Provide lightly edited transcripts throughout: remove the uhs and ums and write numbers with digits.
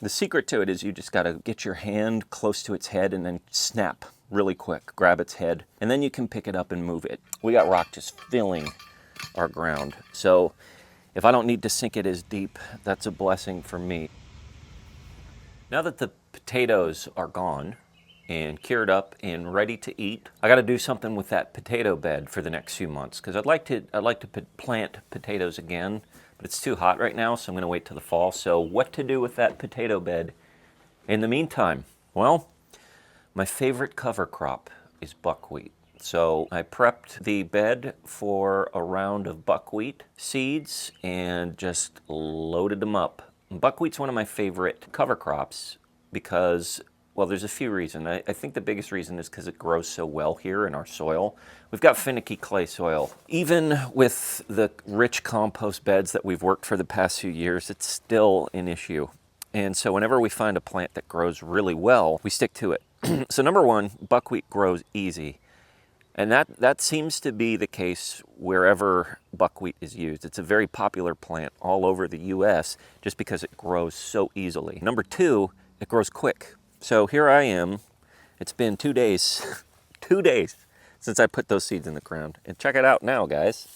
The secret to it is you just gotta get your hand close to its head and then snap really quick, grab its head, and then you can pick it up and move it. We got rock just filling our ground. So if I don't need to sink it as deep, that's a blessing for me. Now that the potatoes are gone and cured up and ready to eat, I got to do something with that potato bed for the next few months because I'd like to plant potatoes again, but it's too hot right now, so I'm going to wait till the fall. So what to do with that potato bed in the meantime? Well, my favorite cover crop is buckwheat. So I prepped the bed for a round of buckwheat seeds and just loaded them up. Buckwheat's one of my favorite cover crops because, well, there's a few reasons. I think the biggest reason is because it grows so well here in our soil. We've got finicky clay soil. Even with the rich compost beds that we've worked for the past few years, it's still an issue. And so whenever we find a plant that grows really well, we stick to it. So number one, buckwheat grows easy. And that seems to be the case wherever buckwheat is used. It's a very popular plant all over the US just because it grows so easily. Number two, it grows quick. So here I am. It's been 2 days, 2 days since I put those seeds in the ground. And check it out now, guys.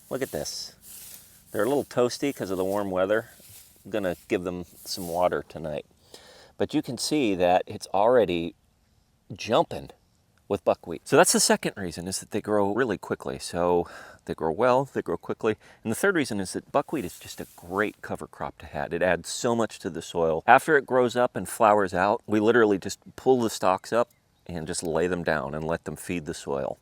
Look at this. They're a little toasty because of the warm weather. I'm gonna give them some water tonight. But you can see that it's already jumping with buckwheat. So that's the second reason, is that they grow really quickly. So they grow well, they grow quickly. And the third reason is that buckwheat is just a great cover crop to have. It adds so much to the soil. After it grows up and flowers out, we literally just pull the stalks up and just lay them down and let them feed the soil.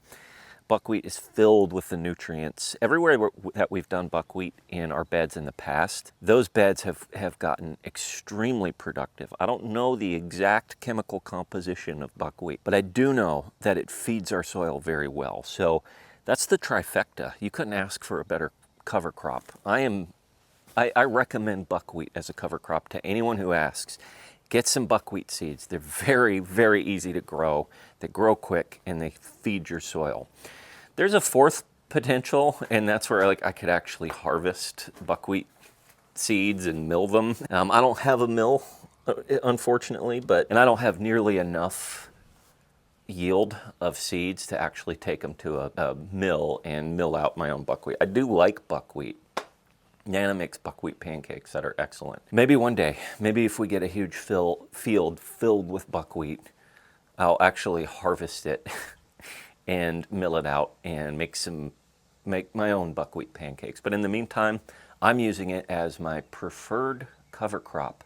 Buckwheat is filled with the nutrients. Everywhere that we've done buckwheat in our beds in the past, those beds have gotten extremely productive. I don't know the exact chemical composition of buckwheat, but I do know that it feeds our soil very well. So that's the trifecta. You couldn't ask for a better cover crop. I recommend buckwheat as a cover crop to anyone who asks. Get some buckwheat seeds. They're very, very easy to grow. They grow quick and they feed your soil. There's a fourth potential, and that's where I could actually harvest buckwheat seeds and mill them. I don't have a mill, unfortunately, and I don't have nearly enough yield of seeds to actually take them to a mill and mill out my own buckwheat. I do like buckwheat. Nana makes buckwheat pancakes that are excellent. Maybe one day, maybe if we get a huge field filled with buckwheat, I'll actually harvest it and mill it out and make my own buckwheat pancakes. But in the meantime, I'm using it as my preferred cover crop,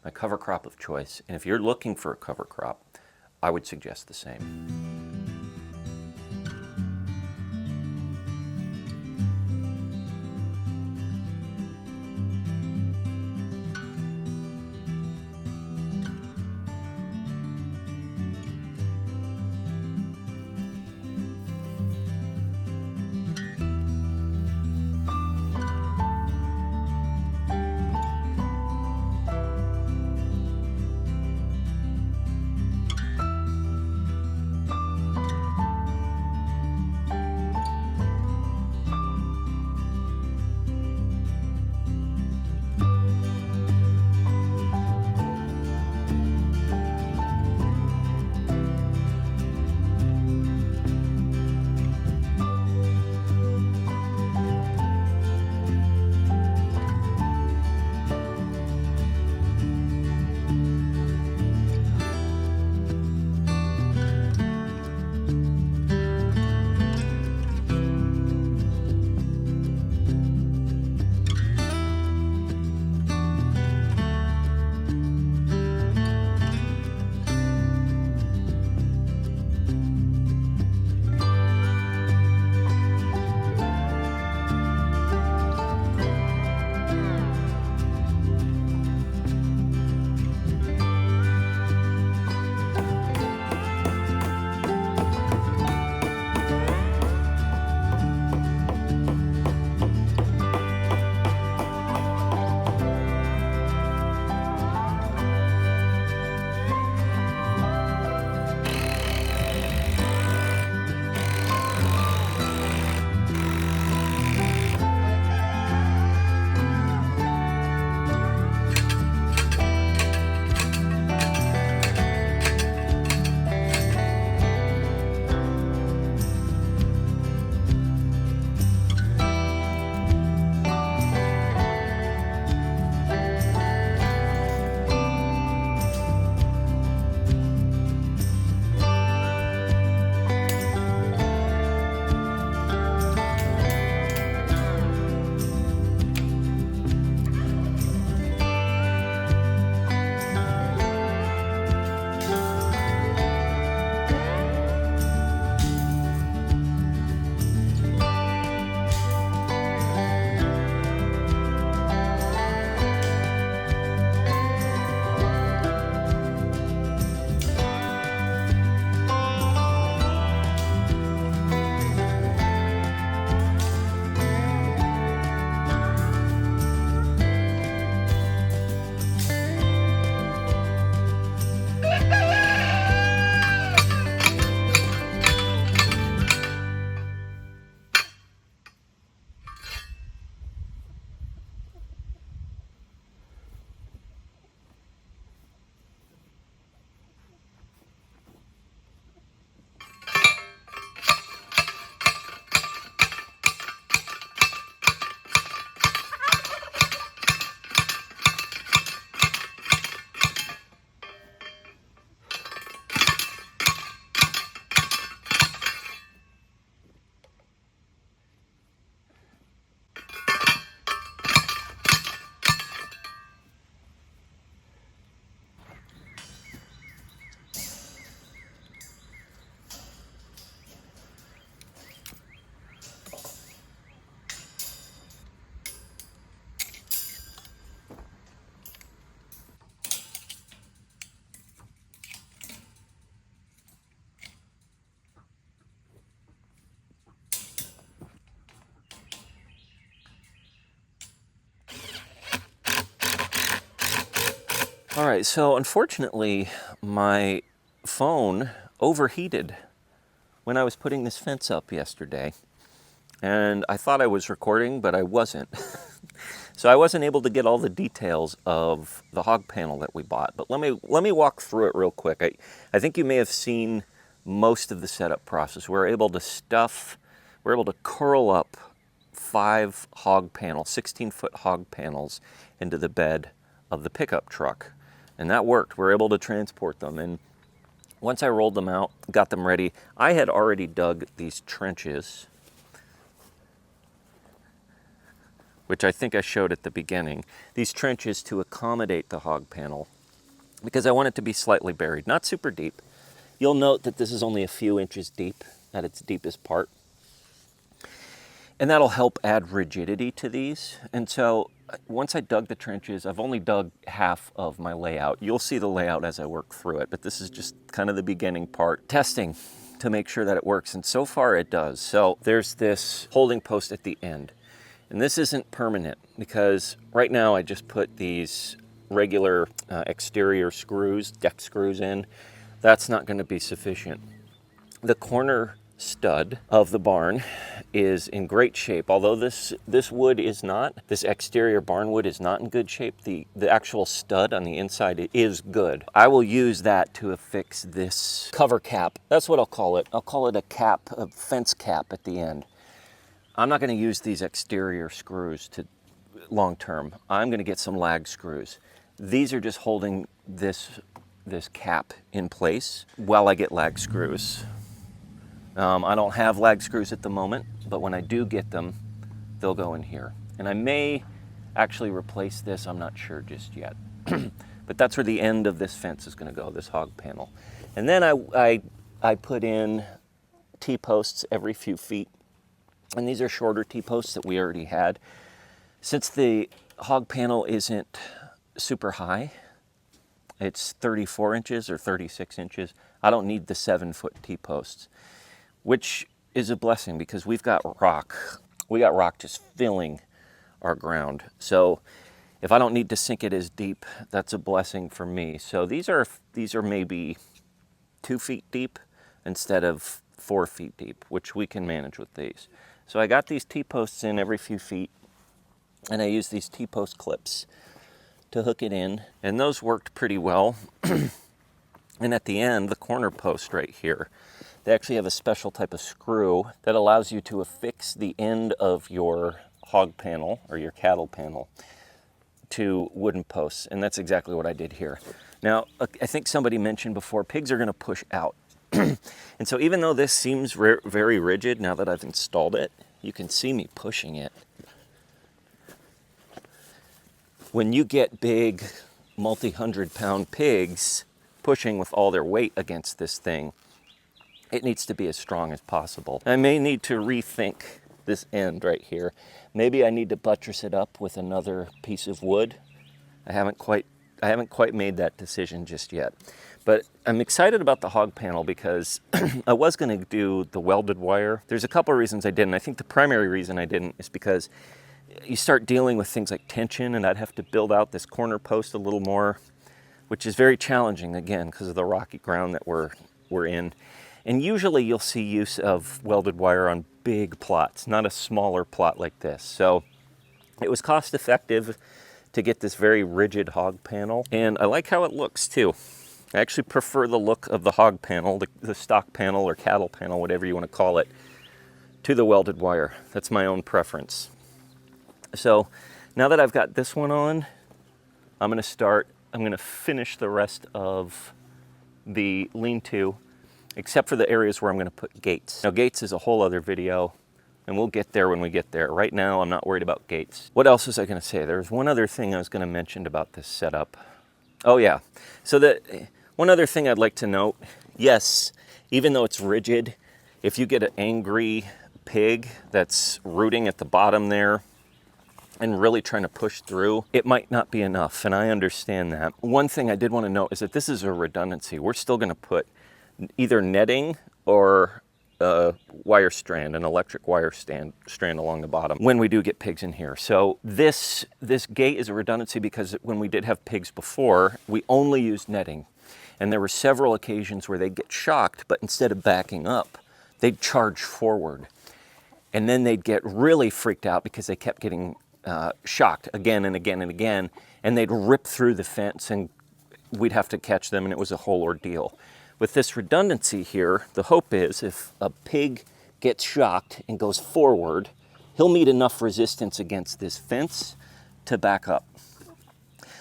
my cover crop of choice. And if you're looking for a cover crop, I would suggest the same. All right, so unfortunately, my phone overheated when I was putting this fence up yesterday. And I thought I was recording, but I wasn't. So I wasn't able to get all the details of the hog panel that we bought. But let me walk through it real quick. I think you may have seen most of the setup process. We're able to curl up 5 hog panels, 16-foot hog panels into the bed of the pickup truck. And that worked. We're able to transport them. And once I rolled them out, got them ready, I had already dug these trenches, which I think I showed at the beginning, these trenches to accommodate the hog panel because I want it to be slightly buried, not super deep. You'll note that this is only a few inches deep at its deepest part. And that'll help add rigidity to these. And so once I dug the trenches, I've only dug half of my layout. You'll see the layout as I work through it, but this is just kind of the beginning part. Testing to make sure that it works, and so far it does. So there's this holding post at the end. And this isn't permanent because right now I just put these regular exterior screws, deck screws in. That's not going to be sufficient. The corner stud of the barn is in great shape. Although this wood is not, this exterior barn wood is not in good shape, the actual stud on the inside is good. I will use that to affix this cover cap. That's what I'll call it. I'll call it a cap, a fence cap at the end. I'm not going to use these exterior screws to long term. I'm going to get some lag screws. These are just holding this cap in place while I get lag screws. I don't have lag screws at the moment, but when I do get them, they'll go in here. And I may actually replace this, I'm not sure just yet. But that's where the end of this fence is going to go, this hog panel. And then I put in T-posts every few feet. And these are shorter T-posts that we already had. Since the hog panel isn't super high, it's 34 inches or 36 inches, I don't need the 7-foot T-posts, which is a blessing because we've got rock. We got rock just filling our ground. So if I don't need to sink it as deep, that's a blessing for me. So these are maybe 2 feet deep instead of 4 feet deep, which we can manage with these. So I got these T-posts in every few feet, and I used these T-post clips to hook it in, and those worked pretty well. And at the end, the corner post right here, they actually have a special type of screw that allows you to affix the end of your hog panel or your cattle panel to wooden posts, and that's exactly what I did here. Now, I think somebody mentioned before, pigs are going to push out. And so even though this seems very rigid now that I've installed it, you can see me pushing it. When you get big multi-100-pound pigs pushing with all their weight against this thing, it needs to be as strong as possible. I may need to rethink this end right here. Maybe I need to buttress it up with another piece of wood. I haven't quite made that decision just yet. But I'm excited about the hog panel because I was going to do the welded wire. There's a couple of reasons I didn't. I think the primary reason I didn't is because you start dealing with things like tension, and I'd have to build out this corner post a little more, which is very challenging, again, because of the rocky ground that we're in. And usually you'll see use of welded wire on big plots, not a smaller plot like this. So it was cost effective to get this very rigid hog panel, and I like how it looks too. I actually prefer the look of the hog panel, the stock panel or cattle panel, whatever you want to call it, to the welded wire. That's my own preference. So now that I've got this one on, I'm going to finish the rest of the lean-to, except for the areas where I'm going to put gates. Now, gates is a whole other video, and we'll get there when we get there. Right now, I'm not worried about gates. What else was I going to say? There was one other thing I was going to mention about this setup. Oh yeah, so one other thing I'd like to note, yes, even though it's rigid, if you get an angry pig that's rooting at the bottom there and really trying to push through, it might not be enough, and I understand that. One thing I did want to note is that this is a redundancy. We're still going to put either netting or wire strand, an electric wire strand along the bottom when we do get pigs in here. So this gate is a redundancy because when we did have pigs before, we only used netting. And there were several occasions where they'd get shocked, but instead of backing up, they'd charge forward. And then they'd get really freaked out because they kept getting shocked again and again and again, and they'd rip through the fence and we'd have to catch them, and it was a whole ordeal. With this redundancy here, the hope is if a pig gets shocked and goes forward, he'll meet enough resistance against this fence to back up.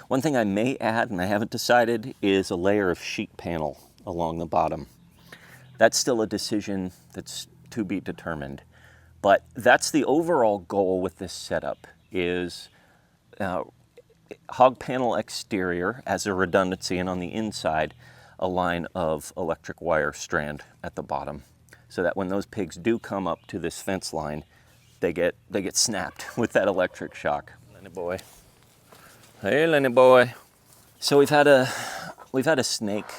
One thing I may add, and I haven't decided, is a layer of sheet panel along the bottom. That's still a decision that's to be determined. But that's the overall goal with this setup, is hog panel exterior as a redundancy, and on the inside, a line of electric wire strand at the bottom, so that when those pigs do come up to this fence line, they get snapped with that electric shock. Lenny boy. Hey, Lenny boy. So we've had a snake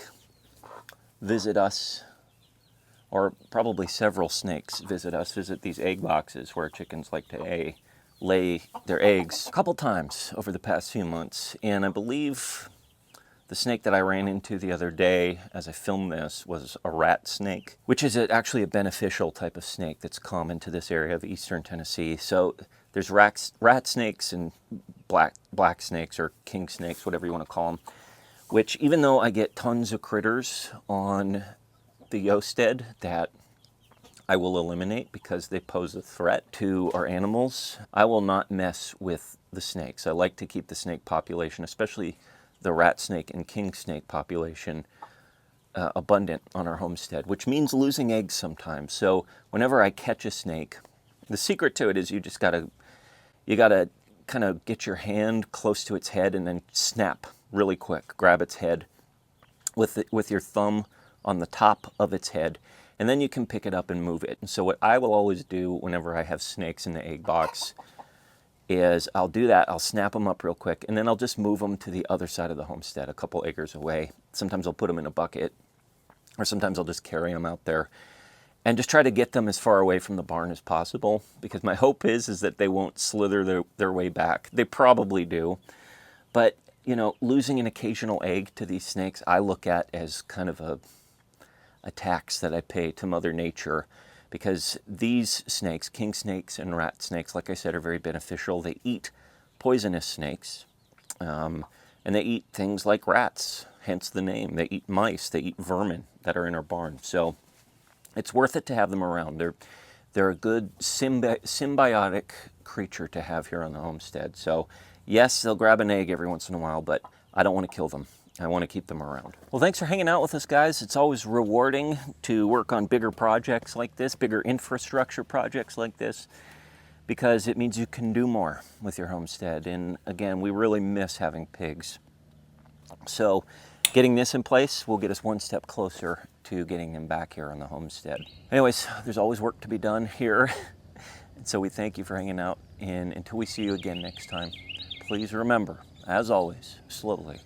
visit us, or probably several snakes visit these egg boxes where chickens like to lay their eggs a couple times over the past few months. And I believe the snake that I ran into the other day as I filmed this was a rat snake, which is actually a beneficial type of snake that's common to this area of eastern Tennessee. So there's rat snakes and black snakes, or king snakes, whatever you want to call them, which, even though I get tons of critters on the Homestead that I will eliminate because they pose a threat to our animals, I will not mess with the snakes. I like to keep the snake population, especially the rat snake and king snake population, abundant on our homestead, which means losing eggs sometimes. So whenever I catch a snake, the secret to it is you gotta kind of get your hand close to its head and then snap really quick. Grab its head with your thumb on the top of its head, and then you can pick it up and move it. And so what I will always do whenever I have snakes in the egg box is I'll do that. I'll snap them up real quick, and then I'll just move them to the other side of the homestead, a couple acres away. Sometimes I'll put them in a bucket, or sometimes I'll just carry them out there and just try to get them as far away from the barn as possible, because my hope is that they won't slither their way back. They probably do, but you know, losing an occasional egg to these snakes, I look at as kind of a tax that I pay to Mother Nature, because these snakes, king snakes and rat snakes, like I said, are very beneficial. They eat poisonous snakes, and they eat things like rats, hence the name. They eat mice, they eat vermin that are in our barn. So it's worth it to have them around. They're a good symbiotic creature to have here on the homestead. So yes, they'll grab an egg every once in a while, but I don't want to kill them. I want to keep them around. Well, thanks for hanging out with us, guys. It's always rewarding to work on bigger projects like this, bigger infrastructure projects like this, because it means you can do more with your homestead. And again, we really miss having pigs. So getting this in place will get us one step closer to getting them back here on the homestead. Anyways, there's always work to be done here. And so we thank you for hanging out. And until we see you again next time, please remember, as always, slowly.